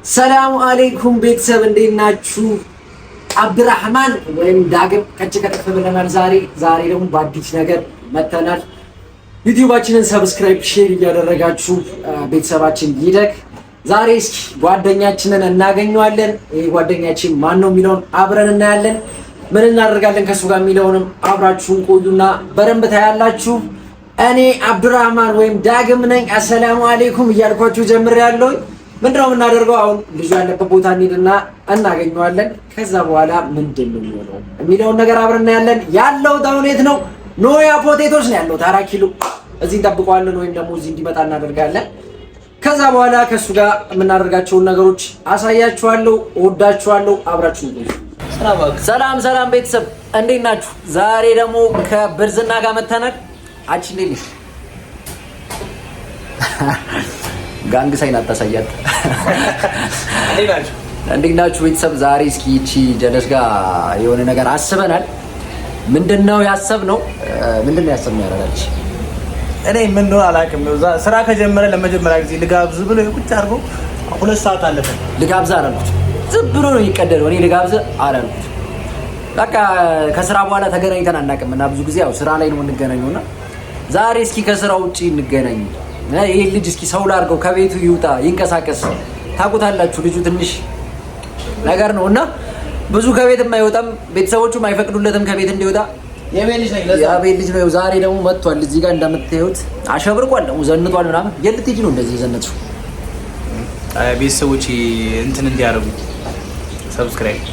ሰላም አለይኩም ቤተሰብ እንዴት ናችሁ? አብዱራህማን ወይም ዳግም ከተከተፈ ብለናል። ዛሬ ደግሞ በአዲስ ነገር መተናል። ዩቲዩባችንን ሰብስክራይብ፣ ሼር እያደረጋችሁ ቤተሰባችን ይደግ። ዛሬ እስኪ ጓደኛችንን እናገኘዋለን። ይሄ ጓደኛችን ማን ነው የሚለውን አብረን እናያለን። ምን እናደርጋለን ከሱ ጋር የሚለውንም አብራችሁን ቆዩና በደንብ ታያላችሁ። እኔ አብዱራህማን ወይም ዳግም ነኝ። አሰላሙ አለይኩም እያልኳችሁ ጀምሬያለሁ። ምንድነው የምናደርገው? አሁን ልጁ ያለበት ቦታ እንሂድና እናገኘዋለን። ከዛ በኋላ ምንድን ነው የሚሆነው የሚለውን ነገር አብረን እናያለን። ያለው ታውኔት ነው ኖያ ፖቴቶስ ነው ያለው 4 ኪሎ እዚህ እንጠብቀዋለን፣ ወይም ደግሞ እዚህ እንዲመጣ እናደርጋለን። ከዛ በኋላ ከሱ ጋር የምናደርጋቸውን ነገሮች አሳያችኋለሁ። እወዳችኋለሁ። አብራችሁ ነው። ሰላም ቤተሰብ እንዴት ናችሁ? ዛሬ ደግሞ ከብርዝና ጋር መተናል። አንቺ እንዴት ነሽ? ጋንግ ሳይን አታሳያት። እንዴት ናችሁ ቤተሰብ? ዛሬ እስኪ እቺ ጀለስ ጋር የሆነ ነገር አስበናል። ምንድነው ያሰብነው? ያደረጋች እኔ ምን ነው አላውቅም። ስራ ከጀመረ ለመጀመሪያ ጊዜ ልጋብዝ ብሎ ቁጭ አድርጎ 2 ሰዓት አለፈ። ልጋብዝ አላልኩት፣ ዝም ብሎ ነው የሚቀደደው። እኔ ልጋብዝ አላልኩት። በቃ ከስራ በኋላ ተገናኝተን አናውቅም እና ብዙ ጊዜ ያው ስራ ላይ ነው የምንገናኘውና ዛሬ እስኪ ከስራ ውጪ እንገናኝ። ይሄ ልጅ እስኪ ሰው ላድርገው፣ ከቤቱ ይውጣ፣ ይንቀሳቀስ። ታውቁታላችሁ ልጁ ትንሽ ነገር ነው እና ብዙ ከቤት የማይወጣም፣ ቤተሰቦቹም አይፈቅዱለትም ከቤት እንዲወጣ። የቤት ልጅ ነው። ዛሬ ደግሞ መጥቷል። እዚህ ጋር እንደምታዩት አሸብርቋል፣ ደግሞ ዘንጧል ምናምን። የልትሄጂ ነው እንደዚህ የዘነጥሽው? ቤተሰቦች እንትን እንዲያደርጉ ሰብስክራይብ።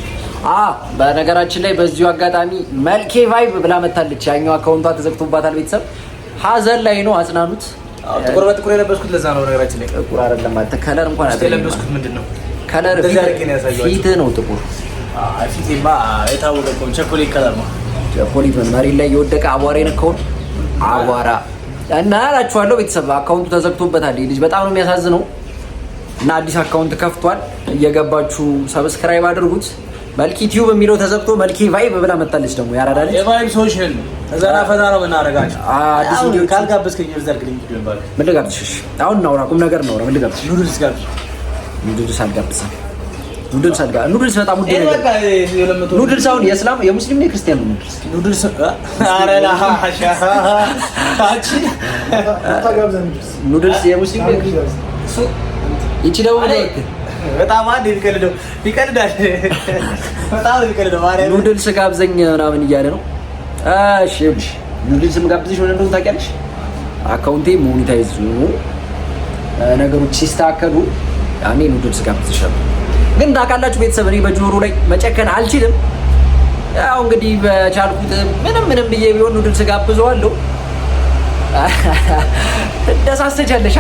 በነገራችን ላይ በዚሁ አጋጣሚ መልኬ ቫይብ ብላ መታለች። ያኛው አካውንቷ ተዘግቶባታል። ቤተሰብ ሀዘን ላይ ነው፣ አጽናኑት። ጥቁር በጥቁር የለበስኩት ለዛ ነው። ነገራችን ላይ ጥቁር አይደለም ማለት ከለር እንኳን አይደለም የለበስኩት። ምንድነው ከለር? ፊት ነው ጥቁር። ፊቴማ የታወቀ እኮ ቸኮሌት ከለር ነው። ቸኮሌት መሬት ላይ የወደቀ አቧራ የነካውን አቧራ እና እላችኋለሁ ቤተሰብ አካውንቱ ተዘግቶበታል። ልጅ በጣም ነው የሚያሳዝነው እና አዲስ አካውንት ከፍቷል። እየገባችሁ ሰብስክራይብ አድርጉት። መልኪ ቲዩብ የሚለው ተዘግቶ መልኪ ቫይብ ብላ መጣለች። ደግሞ ያራዳለች የቫይብ ሶሻል እዛና ፈታ ነው እናረጋችሁ። አዲስ ቪዲዮ ካልጋበዝከኝ ይርዘርግልኝ ቪዲዮ ባል ምን ልጋብዝሽ? አሁን እናውራ፣ ቁም ነገር እናውራ። ምን ልጋብዝሽ? ኑድልስ ጋብዝ። ኑድልስ አልጋብዝም። ኑድልስ በጣም ውድ ነገር። ኑድልስ አሁን የእስላም የሙስሊም ነው የክርስቲያን ነው? ኑድልስ አረላ ሀሻ ታቺ ኑድልስ የሙስሊም ነው። ይቺ ደግሞ በጣም አንድ ይቀልዳል። በጣም ይቀልዳል ማለት ነው። ኑድልስ ጋብዘኝ ምናምን እያለ ነው። እሺ ኑድልስ ጋብዝሽ ሆነ እንደው ታውቂያለሽ። አካውንቴ ሞኔታይዝ ነው፣ ነገሮች ሲስተካከሉ ያኔ ኑድልስ ጋብዝሻለሁ። ግን ታውቃላችሁ ቤተሰብ እኔ በጆሮ ላይ መጨከን አልችልም። ያው እንግዲህ በቻልኩት ምንም ብዬ ቢሆን ኑድልስ ጋብዘዋለሁ። ደሳስተቻለሽ።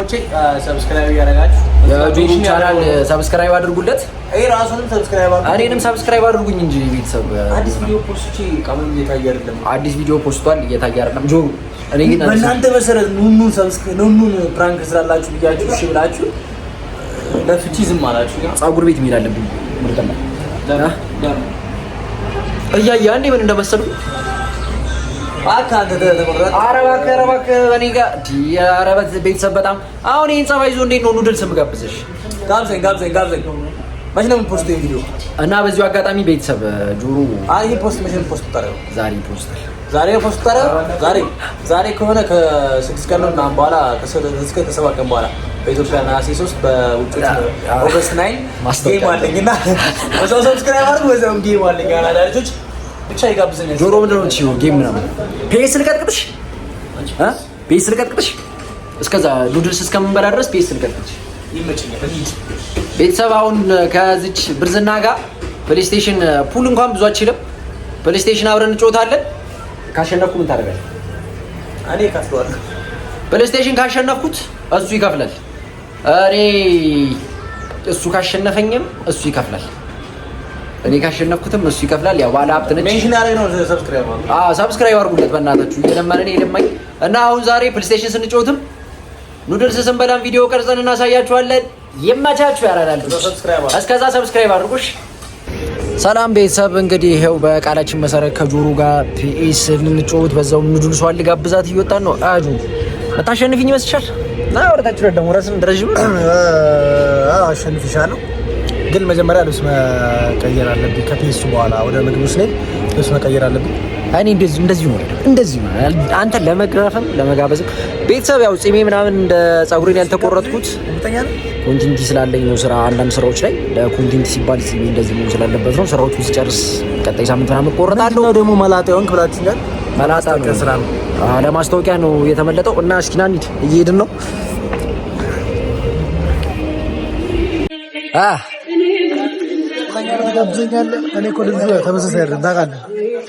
ሰብስክራይብ ያደረጋችሁ የጆሮ ቻናል ሰብስክራይብ አድርጉለት። ራሱንም ሰብስክራይብ አድርጉ፣ እኔንም ሰብስክራይብ አድርጉኝ እንጂ ቤተሰብ። አዲስ ቪዲዮ ፖስት ቀሙን እየታየ አይደለም። አዲስ ቪዲዮ ፖስቷል፣ እየታየ አይደለም። ጆሮ እኔ ግን በእናንተ መሰረት ኑኑን ፕራንክ ስላላችሁ ብያችሁ እሺ ብላችሁ ለፍቺ ዝም አላችሁ። ፀጉር ቤት መሄድ አለብኝ እያየ አንዴ ምን እንደመሰሉ ቤተሰብ በጣም አሁን ይህን ጸባይ ይዞ እንዴት ነው ኑድልስ የምጋብዝሽ? ጋብዘኝ። መቼ ነው የምፖስት ቪዲዮ? እና በዚሁ አጋጣሚ ቤተሰብ ጆሮ ይሄ ፖስት መቼ ነው ፖስት ታደርገው? ዛሬ ፖስት ታደርገው? ዛሬ ከሆነ ከ6 ቀን ነው በኋላ ከ7 ቀን በኋላ በኢትዮጵያ ነሐሴ 3 በውጭ ኦገስት 9 ጌም አለኝ እና በዛው ሰብስክራይብ አድርጉ። በዛው ጌም አለኝ አላዳጆች ብቻ ይጋብዘኛል። ጆሮ ምንድን ነው የምትችይው? ጌም ምናምን ፔስ ልቀጥቅጥሽ? እስከዛ ኑድልስ እስከምንበላ ድረስ ፔስ ልቀጥቅጥሽ ይመችኛል። ቤተሰብ አሁን ከዚች ብርዝና ጋር ፕሌይስቴሽን ፑል እንኳን ብዙ አልችልም። ፕሌይስቴሽን አብረን እንጫወታለን። ካሸነፍኩ ምን ታደርጋለህ? እኔ እከፍለዋለሁ። ፕሌይስቴሽን ካሸነፍኩት እሱ ይከፍላል። እሱ ካሸነፈኝም እሱ ይከፍላል። እኔ ካሸነፍኩትም እሱ ይከፍላል። ያው ባለ ሀብት ነች። ሜንሽን አሬ ነው። ሰብስክራይብ አድርጉለት በእናታችሁ። እየለመነን የለማኝ እና አሁን ዛሬ ፕሌይስቴሽን ስንጫወትም ኑድልስ ስንበላም ቪዲዮ ቀርጸን እናሳያችኋለን። ይመቻችሁ ያራዳል። እስከዛ ሰብስክራይብ አድርጉሽ። ሰላም ቤተሰብ፣ እንግዲህ ይሄው በቃላችን መሰረት ከጆሮ ጋር ፒኤስ ልንጫወት በዛው ኑድልሷን ልጋብዛት እየወጣን ነው። አጁ መታሸንፊኝ ይመስልሻል? ና ወደታችሁ ደግሞ ረስም ድረጅም አሸንፍሻለሁ። ግን መጀመሪያ ልብስ መቀየር አለብኝ። ከፔሱ በኋላ ወደ ምግቡ ስንሄድ ልብስ መቀየር አለብኝ። እኔ እንደዚህ ነው አንተ ለመግረፍም ለመጋበዝም ቤተሰብ ያው ጺሜ ምናምን እንደ ጸጉሬን ያልተቆረጥኩት ኮንቲንቲ ስላለኝ ነው። ስራ አንዳንድ ስራዎች ላይ ለኮንቲንቲ ሲባል ጺሜ እንደዚህ ነው ስላለበት ነው። ስራዎቹ ሲጨርስ ቀጣይ ሳምንት ምናምን ቆረጣለሁ። ደግሞ መላጣ የሆንክ ብላችኛል። መላጣ ነው ስራ ነው ለማስታወቂያ ነው የተመለጠው። እና እስኪ ና እንሂድ፣ እየሄድን ነው። እኔ እኮ ተመሳሳይ አይደለም ታውቃለህ።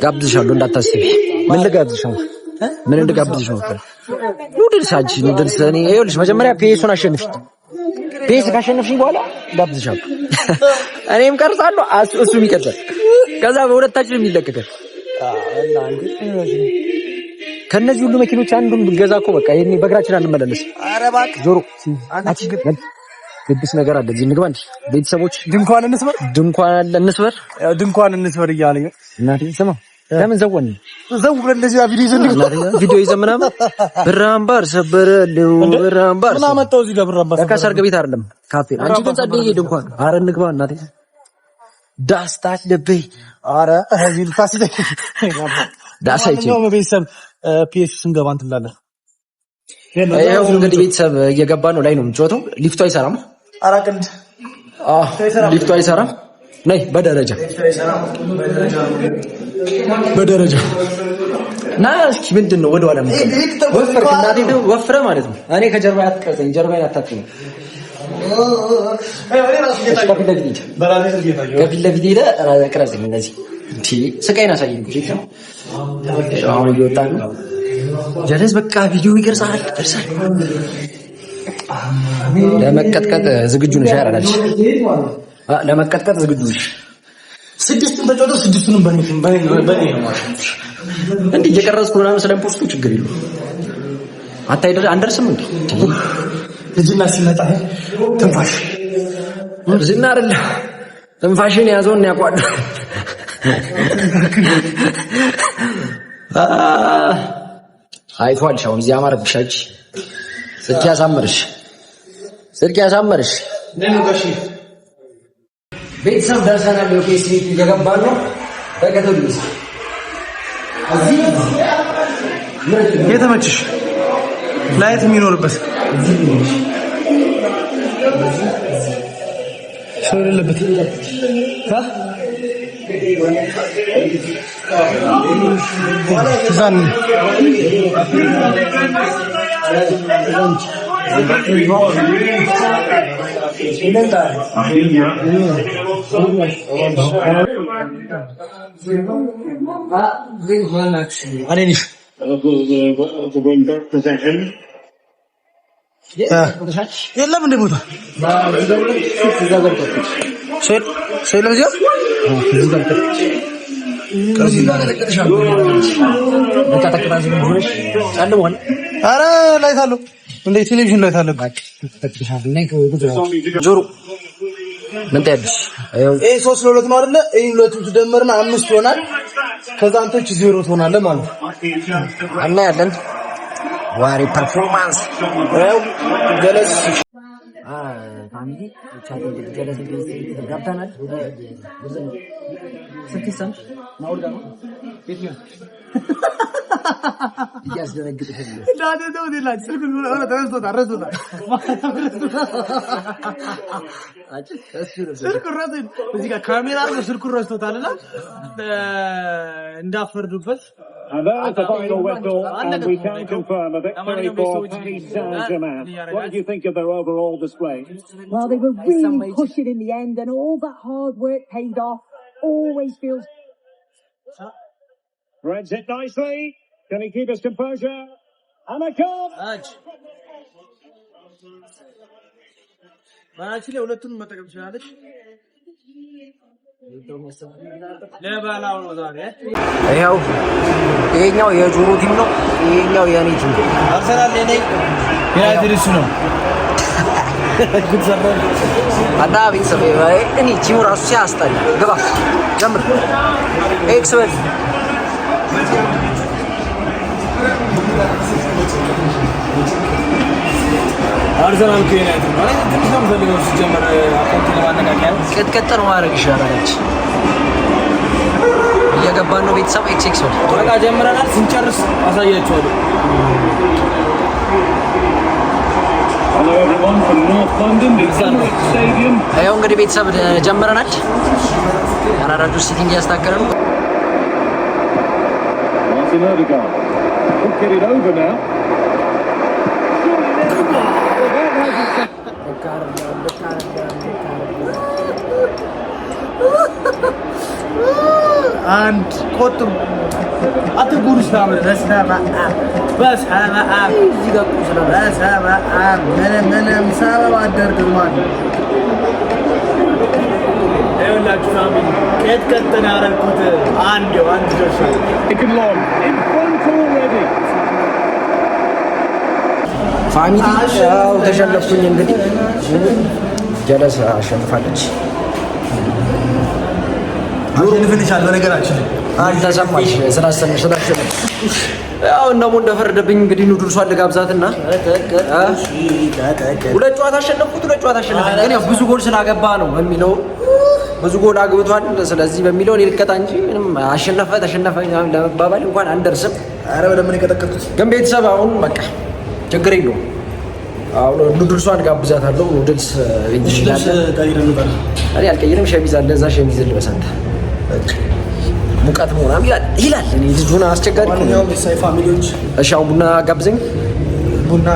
ጋብዝሻለሁ እንዳታስቢ። ምን ልጋብዝሽ ነው? ምን እንድጋብዝሽ ነው? ኑድልስ እኔ ይኸውልሽ መጀመሪያ ፒኤሱን አሸንፊ። ፒኤስ ካሸነፍሽኝ በኋላ ጋብዝሻለሁ። እኔም ቀርጻለሁ፣ እሱም ይቀርጻል። ከዛ በሁለታችንም ይለቀቃል። ከነዚህ ሁሉ መኪኖች አንዱን ብገዛ እኮ በቃ ይሄኔ በእግራችን አንመላለስም። ኧረ እባክህ ጆሮ ግብስ ነገር አለ እዚህ እንግባ እንዴ ቤተሰቦች። ድንኳን እንስበር እያለኝ እናቴ ስማ፣ ለምን ዘወን ብለን እንደዚህ ቪዲዮ ይዘን ምናምን ብራምባር ሰበረልው ብራምባር ምን አመጣው እዚህ ጋር ብራምባር ለካ ሰርግ ቤት አይደለም ካፌ። አንቺ ግን ጸደይ ድንኳን። ኧረ እንግባ እናቴ ዳስታች ደበይ። ኧረ እዚህ ልታስደ ዳሳይቺ ነው ቤተሰብ ፒኤስ ስንገባ እንትላለን። ይኸው እንግዲህ ቤተሰብ እየገባ ነው። ላይ ነው የምትጮተው። ሊፍቱ አይሰራም። አራቅንድ ሊፍቱ አይሰራም። ነይ በደረጃ ና እስኪ ምንድን ነው ወደ ኋላ ወፍር እናቴ ወፍረ ማለት ነው። እኔ ከጀርባ አትቀርጸኝ፣ ጀርባዬን አታጥኝ። ከፊት ለፊት ሄደህ ቅረጸኝ። እንደዚህ ስቃይን አሳየኝ። አሁን እየወጣ ነው ጀለስ በቃ ቪዲዮ ይቀርጻል። ለመቀጥቀጥ ዝግጁ ነሽ? ያራዳች ለመቀጥቀጥ ዝግጁ ነሽ? ስድስቱን ተጫወተው ስድስቱንም በኔ ነው ማለት እንዴ? እየቀረጽኩ ምናምን ስለምፖስቱ ችግር የለውም። አታይደር አንደርስም እንዴ? ልጅና ሲመጣ ትንፋሽ ዝና አይደለ ትንፋሽን ያዘውን ያቋድ አይቷል። ሻውን እዚህ አማረብሻች። ስልክ ያሳመርሽ ቤተሰብ ደርሰናል። ሎኬስ ቤት እየገባን ነው። ተከተሉኝ። የተመችሽ ላይት የሚኖርበት ሰው የሌለበት ዛን የለም እንደ ቦታ ኧረ ላይት አለው እንደ ቴሌቪዥን ላይት አለው። ጆሮ ምን ታያለሽ? ይሄ 3-2 ነው አይደለ? ይሄ ሁለቱ ትደመርና 5 ይሆናል። ከዛ አንተች 0 ትሆናለህ ማለት ነው። እና ያለን ዋሪ ፐርፎርማንስ ያው ገለጽ ፋሚሊ ቻት ገለጽ ገብተናል። ስልክሰም ማውልዳ ነው ቪዲዮ ያስደነግጥህ እንዳደ ነው ዲላች ስልኩን ወራ ተነስቶታ ረስቶታ አጭ ስልኩ ረስቶታ እዚህ ጋር ካሜራ አለ። ስልኩ ረስቶታልና እንዳፈርዱበት That's the final whistle, and we can confirm a victory for Paris Saint-Germain. What do you think of their overall display? Well, they were really pushing in the end, and all that hard work paid off. Always feels... Threads it nicely. Can he keep his composure? And a goal! Actually, ሁለቱንም መጠቀም ትችላለች። ይኸው ይሄኛው የጆሮ ቲም ነው፣ ይሄኛው የኔ ቲም ነው። አርሰናል ለኔ ዩናይትድ እሱ ነው። እና ቤተሰብ እኔ ቲሙ ራሱ ሲያስጠላ ግባ ጀምር ኤክስ በል አርሰናል ከዩናይትድ ማለት ትንሽ ነው ፈልገው ሲጀመር አካውንት ለማነቃቂያ ቅጥቅጥ ነው ማድረግ ይሻላል። እየገባን ነው ቤተሰብ ኤክስ ነው በቃ ጀምረናል። ስንጨርስ አሳያችኋለሁ። Hello everyone from North London, the Emirates Stadium. ያው እንግዲህ ቤተሰብ ጀምረናል። አራዳጁ ሲቲንግ ያስተካከለ ነው። Martin Odegaard. Could get it over now. አንድ ቆጥሩ አትጉርሽ ታምር በስናባ በስናባ እዚህ ጋር ቁስላ በስናባ ምንም ሰበብ አደርግማል ይኸውላችሁ ፋሚሊ ቀጥቀጥን ያደረኩት አንድ ጆሽ Taken long in front already. ፋሚሊ ያው ተሸነፍኩኝ። እንግዲህ ጀለስ አሸንፋለች። አሸንፈንሻል። በነገራችን ተሰማሽ ስላሰነሽ ስላሸነፍ ያው እንደሞ እንደፈረደብኝ እንግዲህ ኑድልሷን ልጋብዛትና ሁለት ጨዋታ አሸነፍኩት። ሁለት ጨዋታ አሸነፍኩት። ግን ያው ብዙ ጎል ስላገባ ነው የሚለው ብዙ ጎል አግብቷል። ስለዚህ በሚለው እኔ ልቀጣ እንጂ ምንም አሸነፈ ተሸነፈ ለመባባል እንኳን አንደርስም። አረ በደምብ የቀጠቀጡት ግን ቤተሰብ አሁን በቃ ችግር የለውም። አሁን ኑድልሷን ጋብዛታለሁ። ኑድልስ ይችላል እኔ አልቀይርም። ሸሚዝ አለ እዛ ሸሚዝ ልበስ አንተ ሙቀት ምናምን ይላል። እኔ ልጁን አስቸጋሪ ነው። ሳይ ፋሚሊዎች እሺ አሁን ቡና ጋብዘኝ። ቡና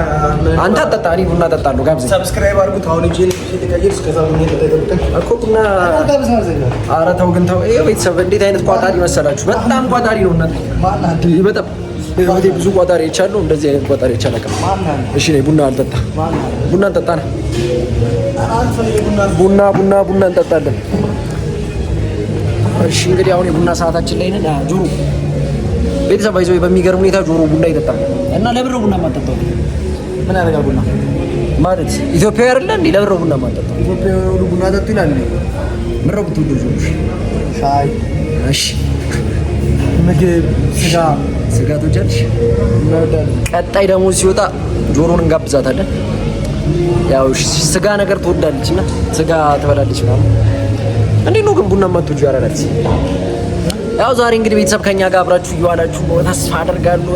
አንተ አጠጣ፣ እኔ ቡና እጠጣለሁ። ጋብዘኝ። ሰብስክራይብ አድርጉት። አሁን እጄ ተቀየር እስከዛ ምን ተጠቅተን እኮ ቡና ኧረ ተው ግን ተው። ይሄ ቤተሰብ እንዴት አይነት ቋጣሪ መሰላችሁ? በጣም ቋጣሪ ነው እናንተ። በጣም በህይወቴ ብዙ ቋጣሪ ይቻለሁ። እንደዚህ አይነት ቋጣሪ ይቻላል። እሺ ነኝ ቡና አልጠጣ። ቡና እንጠጣና ቡና እንጠጣለን። እሺ እንግዲህ አሁን የቡና ሰዓታችን ላይ ነን። ጆሮ ቤተሰብ አይዞህ በሚገርም ሁኔታ ጆሮ ቡና ይጠጣል እና ለብር ቡና ማጠጣው ምን ያደርጋል? ቡና ማለት ኢትዮጵያዊ አይደለ እንዴ? ለብር ቡና ማጠጣው ኢትዮጵያዊ ሁሉ ቡና ጠጡ ይላል። ምረው ብትወዱ ጆሮ ሻይ፣ እሺ ምግብ፣ ስጋ ትወጃለሽ? ቀጣይ ደግሞ ሲወጣ ጆሮን እንጋብዛታለን። ያው ስጋ ነገር ትወዳለች እና ስጋ ትበላለች ምናምን። እንዴት ነው ግን ቡና ማጥቶጁ ያራዳት? ያው ዛሬ እንግዲህ ቤተሰብ ከኛ ጋር አብራችሁ እየዋላችሁ ተስፋ አደርጋለሁ።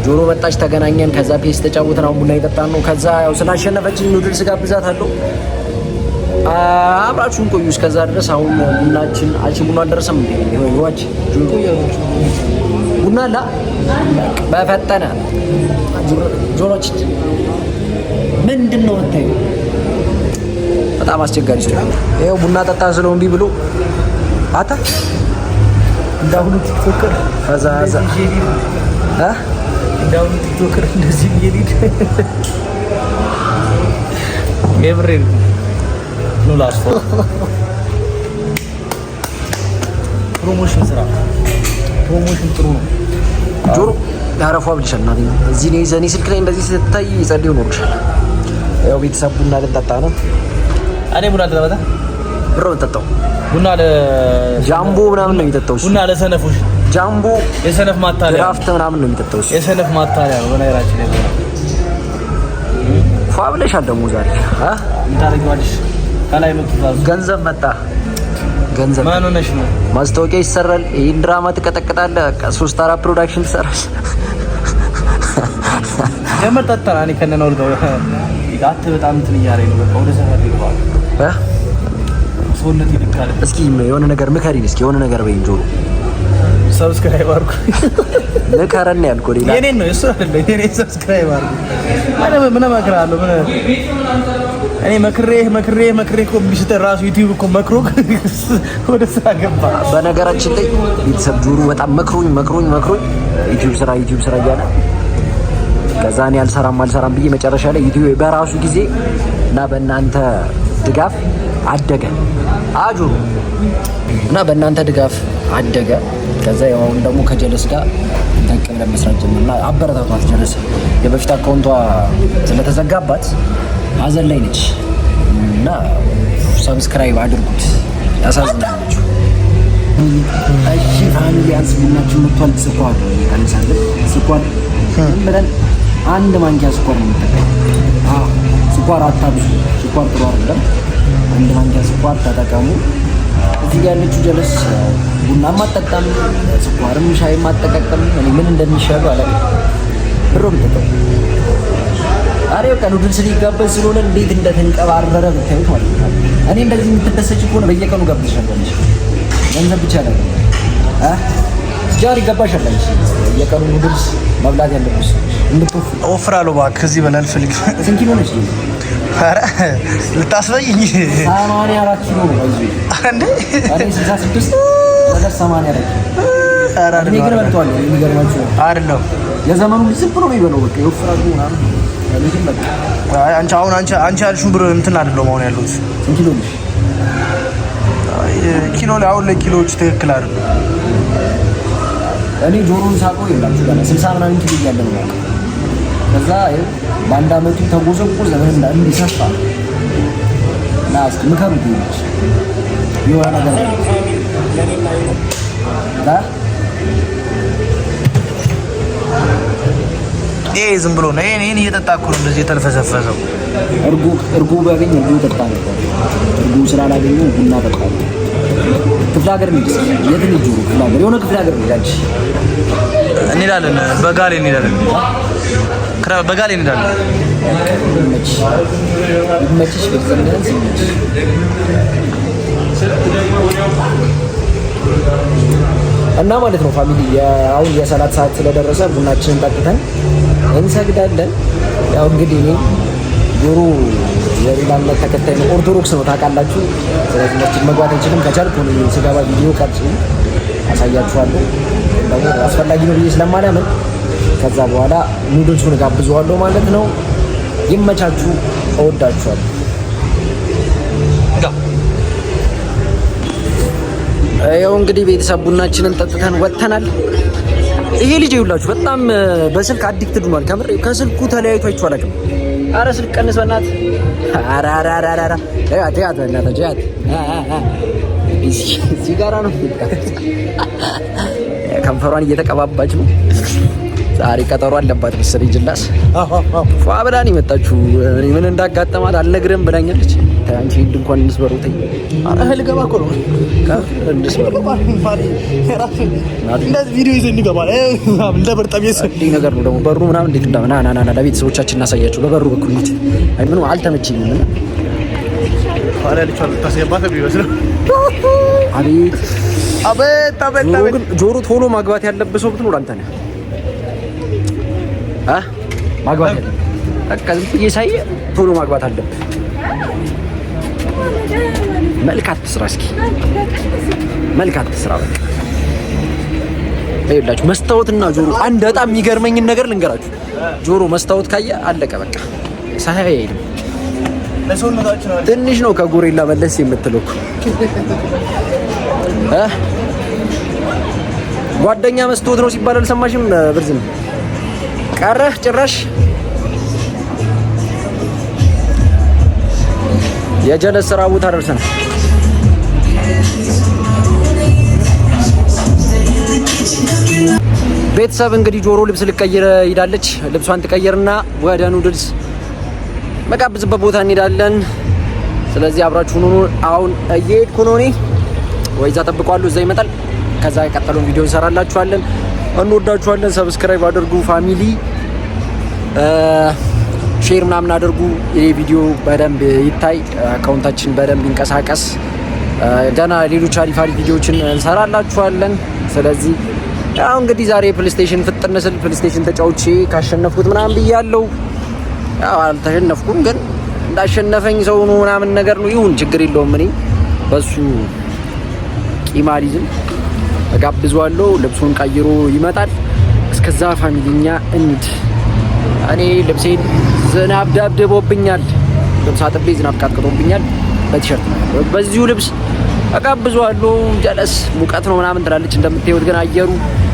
ጆሮ መጣች፣ ተገናኘን፣ ከዛ ፔስ ተጫወትን፣ አሁን ቡና እየጠጣን ነው። ከዛ ያው ስላሸነፈችኝ ኑድልስ ጋብዛታለሁ። አብራችሁን ቆዩ እስከዛ ድረስ። አሁን ቡናችን ቡና አልደረሰም እንዴ? ይዋች ቡና ላ በፈጠነ ጆሮች ምንድነው ወጣይ? በጣም አስቸጋሪ ነው። ይሄው ቡና ጠጣ ስለው እምቢ ብሎ አታ እንዳሁኑ ቲክቶከር ከዛ እንዳሁኑ ቲክቶከር እንደዚህ ይሄድ ኤቭሪን ነው ላስፎ ፕሮሞሽን ጥሩ ነው። ጆሮ ያረፏ ብልሻል እናቴ። እዚህ ነው ዘኔ ስልክ ላይ እንደዚህ ስትታይ ይጸልዩ ኖርሻል። ያው ቤተሰብ ቡና ልንጠጣ ነው። እኔ ቡና ልጠጣ ብሮ እንጠጣው። ቡና ጃምቦ ምናምን ነው የሚጠጣው። ቡና ለሰነፎች ጃምቦ የሰነፍ ማታለያ ድራፍት ምናምን ነው የሚጠጣው። የሰነፍ ማታለያ ነው በነገራችን ላይ ቡና ፏ ብለሻል ደግሞ ዛሬ እንታረጋለሽ። ከላይ መጥቷል ገንዘብ መጣ። ገንዘብ ማን ሆነሽ ነው? ማስታወቂያ ይሰራል። ይሄን ድራማ ትቀጠቅጣለህ። በቃ 3-4 ፕሮዳክሽን ትሰራለህ። የመጠጣ እኔ ከነነው ልገው ይጋት በጣም እንትን እያለኝ ነው። በቃ ወደ ሰፈር ይገባል። ሰውነት ይልካል። እስኪ የሆነ ነገር ምከሪን። እስኪ የሆነ ነገር በይኝ ጆሮ። ሰብስክራይብ አድርጉ። ምከረን ያልኩህ ሌላ የኔን ነው እሱ አይደለም። የኔ ሰብስክራይብ አድርጉ። ምን እመክርሃለሁ? እኔ መክሬ እኮ ቢስተ ራሱ ዩቲዩብ እኮ መክሮ ወደ ስራ ገባ። በነገራችን ላይ ቤተሰብ ጆሮ በጣም መክሮኝ ዩቲዩብ ስራ እያለ ከዛ እኔ አልሰራም ብዬ መጨረሻ ላይ ዩቲዩብ በራሱ ጊዜ እና በእናንተ ድጋፍ አደገ። ጆሮ እና በእናንተ ድጋፍ አደገ። ከዛ ያው አሁን ደግሞ ከጀለስ ጋር ደቅ ብለን መስራት ጀመርና አበረታቷት። ጀለስ የበፊት አካውንቷ ስለተዘጋባት ሀዘን ላይ ነች እና ሰብስክራይብ አድርጉት። ያሳዝናችሁ። እሺ ፋሚሊያንስ ቡናችን መጥቷል። ስኳር ይቀንሳለን። ስኳር ብለን አንድ ማንኪያ ስኳር ነው የምንጠቀመው። ስኳር አታብዙ። ስኳር ጥሩ አይደለም። አንድ ማንኪያ ስኳር ተጠቀሙ። እዚህ ጋር ያለችው ጀለስ ቡናም አጠጣም ስኳርም ሻይም አጠቃቀም እኔ ምን እንደሚሻሉ አላውቅም። ብሮም ተጠቀሙ። አሬ በቃ ኑድልስ ሊጋበዝ ስለሆነ እንዴት እንደተንቀባረረ ብታዩት ማለት ነው። እኔ እንደዚህ የምትደሰች ከሆነ በየቀኑ ጋብዝሻለሁ። ገንዘብ ብቻ ነው ጃሪ ገባሻል። የቀኑ ኑድልስ መብላት ያለብሽ እንድትወፍ ወፍራለሁ። እባክህ ከዚህ በላይ አልፈልግም። ስንት ኪሎ ነች? ኧረ ልታስበይኝ 84 ኪሎ ነው እዚህ እንዴ? እኔ 66 ወደ 84 ኧረ እኔ ግን በልቷል። የሚገርማችሁ አይደለም የዘመኑ ዝም ብሎ ነው የሚበላው። በቃ ይወፍራሉ ምናምን። እኔ ግን በቃ አይ አንቺ ያልሽው ብር እንትን አይደለም አሁን ያሉት። ስንት ኪሎ ነሽ? ኪሎ ላይ አሁን ላይ ኪሎዎች ትክክል አይደለም። እኔ ጆሮን ሳቆ ይላችሁ ገና 60 ምናምን ኪሎ እያለ ነው ማለት ከዛ በአንድ አመቱ ተጎዘቆዘ እና እንዲሰፋ እና እስኪ ምከሩ ይልች የሆነ ነገር ዝም ብሎ ነው እኔ እየጠጣ እኮ ነው እንደዚህ የተልፈሰፈሰው። እርጎ ባገኝ እርጎ ጠጣ ነበር። እርጎ ስላላገኘሁ ቡና ጠጣ። ክፍለ ሀገር ነው የት ልጅ ጆሮ ክፍለ ሀገር የሆነ ክፍለ ሀገር ልጅ እንሄዳለን። በጋሌ እንሄዳለን። በጋሌ እንሄዳለን። ይመችሽ በዘንደን ሲመችሽ እና ማለት ነው ፋሚሊ። አሁን የሰላት ሰዓት ስለደረሰ ቡናችንን ጠጥተን እንሰግዳለን። ያው እንግዲህ እኔ ጆሮ የሌላ እምነት ተከታይ ነው፣ ኦርቶዶክስ ነው ታውቃላችሁ። ስለዚህ መስጊድ መግባት አንችልም። ከቻልኩ ስገባ ቪዲዮ ቀርጬ አሳያችኋለሁ። ደግሞ አስፈላጊ ነው ብዬ ስለማላምን ከዛ በኋላ ኑድልሱን ጋብዘዋለሁ ማለት ነው። ይመቻችሁ፣ እወዳችኋለሁ። ያው እንግዲህ ቤተሰብ ቡናችንን ጠጥተን ወጥተናል። ይሄ ልጅ ይውላችሁ በጣም በስልክ አዲክትድ ሆኗል። ከምር ከስልኩ ተለያይቶ አይቼው አላውቅም። አረ ስልክ ቀንስ በእናትህ። አራ በእናትህ ሲጋራ ነው ከንፈሯን እየተቀባባች ነው። ዛሬ ቀጠሮ አለባት መሰለኝ ጅላስ ፏ ብላ ነው የመጣችሁ። ምን እንዳጋጠማት አልነግርህም ብላኛለች። አንቺ ሂድ እንኳን እንስበሩ ተይ። አረ እህል ገባ እኮ ነው እንስበሩ እንደዚህ ቪዲዮ ይዘን እንገባለን። እንደ በርጣም ይሄ ነገር ነው ደግሞ በሩ ምናምን እንዴት ና ለቤተሰቦቻችን እናሳያቸው። በበሩ በኩል ነው አይ ምንም አልተመቸኝም። አረ ልቻል ታስገባት ቢመስል አቤት ጆሮ ቶሎ ማግባት ያለበት ሰው ብትኖር አንተ ነህ። ማግባት ያለበት በቃ ዝም ብዬ ሳይ ቶሎ ማግባት አለብህ። መልካት ስራ እስኪ መልካት ስራ በቃ ይኸውላችሁ መስታወትና ጆሮ አንድ በጣም የሚገርመኝን ነገር ልንገራችሁ። ጆሮ መስታወት ካየ አለቀ በቃ ሳይ አይልም። ትንሽ ነው ከጎሬላ መለስ የምትለው ጓደኛ መስታወት ነው ሲባል አልሰማሽም? ብርዝ ነው ቀረህ ጭራሽ የጀለስ ስራ ቦታ ደርሰናል። ቤተሰብ እንግዲህ ጆሮ ልብስ ልቀይር ሄዳለች። ልብሷን ትቀይርና ወደ ኑድልስ መጋብዝበት ቦታ እንሄዳለን። ስለዚህ አብራችሁን ሁኑ። አሁን እየሄድኩ ነው እኔ። ወይዛ ጠብቋለሁ፣ እዛ ይመጣል። ከዛ የቀጠለውን ቪዲዮ እንሰራላችኋለን። እንወዳችኋለን። ሰብስክራይብ አድርጉ ፋሚሊ፣ ሼር ምናምን አድርጉ። ይሄ ቪዲዮ በደንብ ይታይ፣ አካውንታችን በደንብ ይንቀሳቀስ። ገና ሌሎች አሪፍ ቪዲዮዎችን እንሰራላችኋለን። ስለዚህ ያው እንግዲህ ዛሬ ፕሌይስቴሽን ፍጥን ስል ፕሌይስቴሽን ተጫውቼ ካሸነፍኩት ምናምን ብያለሁ። ያው አልተሸነፍኩም፣ ግን እንዳሸነፈኝ ሰው ነው ምናምን ነገር ነው። ይሁን ችግር የለውም። እኔ በሱ ቂማሊዝም እጋብዘዋለሁ። ልብሱን ቀይሮ ይመጣል። እስከዛ ፋሚሊኛ እንድ እኔ ልብሴን ዝናብ ደብድቦብኛል። ልብስ አጥቤ ዝናብ ቃጥቅጦብኛል። በቲሸርት ነው በዚሁ ልብስ እጋብዘዋለሁ። ጀለስ ሙቀት ነው ምናምን ትላለች። እንደምታዩት ግን አየሩ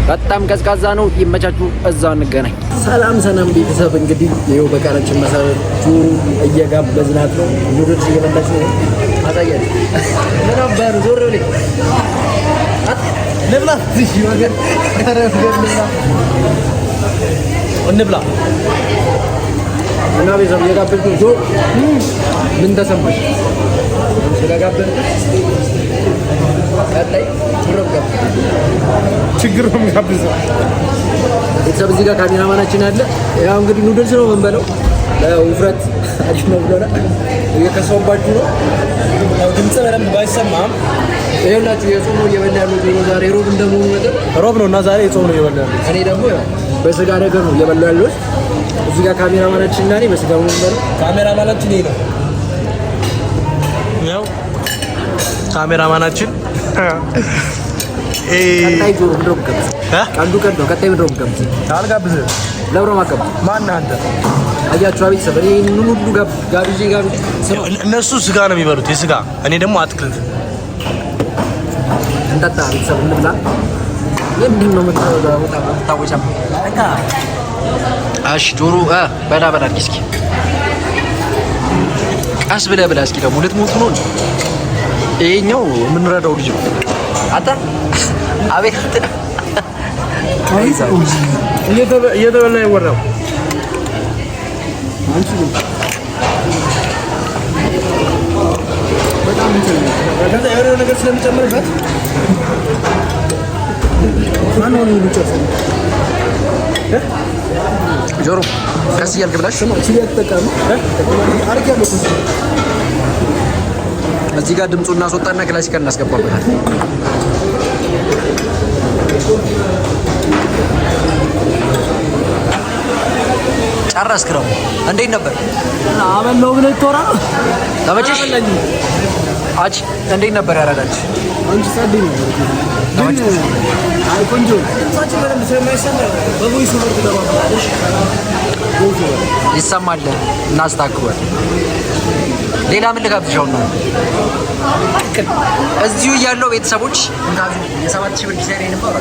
በጣም ቀዝቃዛ ነው። ይመቻችሁ፣ እዛው እንገናኝ። ሰላም ቤተሰብ፣ እንግዲህ ይኸው በቃላችን መሰረት ጆሮ እየጋበዝናት ነው። ኑድልስ እየበላች ነው። አሳያለሁ። ምን አባሩ ዞር ብለህ ልብላ እሺ፣ ወገን እንብላ እና ቤተሰብ እየጋበዝኩ ጆሮ ምን ተሰማሽ? ስለጋበን ቀጣይ ችግር ነው የሚጋብዘው። ቤተሰብ እዚህ ጋር ካሜራማናችን አለ። ያው እንግዲህ ኑድልስ ነው የምንበለው። ውፍረት አሪፍ ነው ብለናል። እየከሰውባችሁ ነው። ያው ድምጽ በደንብ ባይሰማም ይኸውላችሁ የጾም ነው እየበላ ያለው ዶሮ ዛሬ ሮብ እንደመሆኑ መጠን ሮብ ነው እና ዛሬ የጾም ነው እየበላ ያለው። እኔ ደግሞ ያው በስጋ ነገር ነው እየበላ ያለው። እዚህ ጋር ካሜራማናችን እና እኔ በስጋ ነው የምንበለው። ካሜራማናችን ይሄ ነው። ያው ካሜራማናችን ቀጣይ ጆሮ ምድሮም ገብዝ ቀንዱ ቀንዱ ቀጣይ ምድሮም ገብዝ አልጋብዝህም። ለብሮ ማቀብ ማን አንተ? አያችሁ ቤተሰብ እኔ ይሄን ሁሉ ጋብዤ እነሱ ስጋ ነው የሚበሉት የስጋ፣ እኔ ደግሞ አትክልት። እንጠጣ ቤተሰብ እንብላ። ምንድን ነው የምታወጫ? እሺ ጆሮ በላ በላ እስኪ ቀስ ብለህ ብላ እስኪ። ደግሞ ልትሞቱ ነው። ይሄኛው የምንረዳው ልጅ ነው። አታ አቤት እየተበላ ይወራው። አንቺ ግን በጣም ከዛ የሆነ ነገር ስለሚጨምርበት ማነው ነው የሚጨርሰው? ጆሮ ቀስ እያልክ ብላሽ ሲያጠቃም አርግ ያለው እዚህ ጋር ድምፁ እናስወጣና ክላሲካል እናስገባበታል። ጨረስክ ነው? እንዴት ነበር? አበላው ብለህ ተወራ ነው። ተመቸሽ? አጭ እንዴት ነበር ያረዳች? አንቺ ሳዲ ነው ተመቸሽ? አይ ቆንጆ ሳችን በደንብ ስለማይሰማ በቮይስ ኦቨር ተባባለሽ። ይሰማል። እናስተካክሏል። ሌላ ምን ልጋብዝሽ ነው? እዚሁ እያለው ቤተሰቦች የ7,000 ብር ዲዛይን ነበር።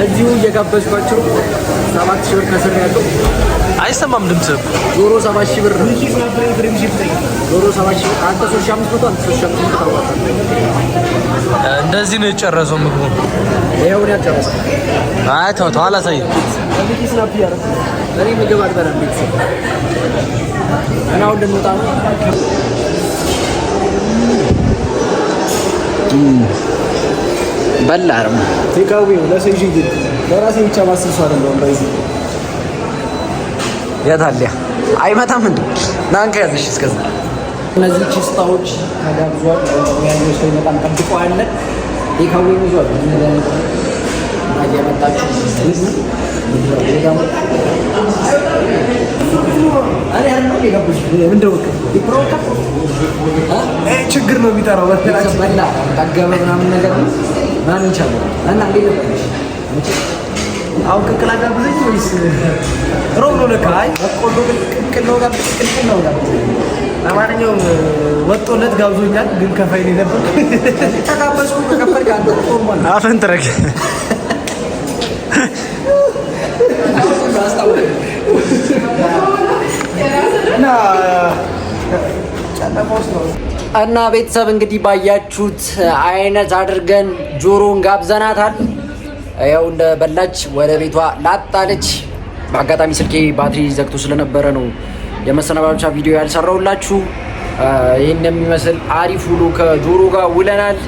እዚሁ እየጋበዝኳቸው 7,000 ብር ከስር ያለው አይሰማም ድምጽ። ዞሮ 7,000 ብር ዞሮ 7,000 ብር አንተ 3,500 አንተ 3,500 ታዋጣለህ። እንደዚህ ነው የጨረሰው ምግቡ። ይሄውን ያጨረሰ አይ ተው ተው አላሳይም። እኔ ምግብ አልበላም ቤተሰብ እና አሁን ልንወጣ ነው። በላርም ቴካዊ ነው ለሰይጂ ግን ለራሴ ብቻ ማስልሱ አይደለም። በዚህ ያታለያ አይመጣም እንዴ? ናንከ ያዝሽ እስከዛ እነዚህ ቺስታዎች ተጋብዟል። ያለው ሰው በጣም ጠብቀዋለን። ቴካዊ ይዟል። ያመጣችሁ ችግር ነው የሚጠራው። ጠገበ ምናምን ነገር ነው ማን ይቻላል እና እንዴት ነበር? አሁን ቅቅል አጋብዘኝ ወይስ ሮብ ነው? ለካ አይ በቆሎ ቅቅል ነው ጋር ቅቅል ነው ጋር ለማንኛውም ወጦለት ጋብዞኛል፣ ግን ከፋይ ነው ነበር። ተጋበዝኩ ከከፈል ጋር ተቆርሟል። አፈን ትረክ እና ቤተሰብ እንግዲህ ባያችሁት አይነት አድርገን ጆሮን ጋብዘናታል። ያው እንደ በላች ወደ ቤቷ ላጣለች። በአጋጣሚ ስልኬ ባትሪ ዘግቶ ስለነበረ ነው የመሰናባቻ ቪዲዮ ያልሰራውላችሁ። ይህን የሚመስል አሪፍ ውሎ ከጆሮ ጋር ውለናል።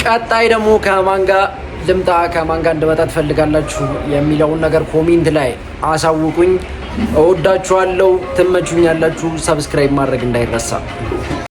ቀጣይ ደግሞ ከማን ጋር ልምጣ ከማን ጋር እንድመጣ ትፈልጋላችሁ የሚለውን ነገር ኮሜንት ላይ አሳውቁኝ። እወዳችኋለሁ። ትመቹኛላችሁ። ሰብስክራይብ ማድረግ እንዳይረሳ።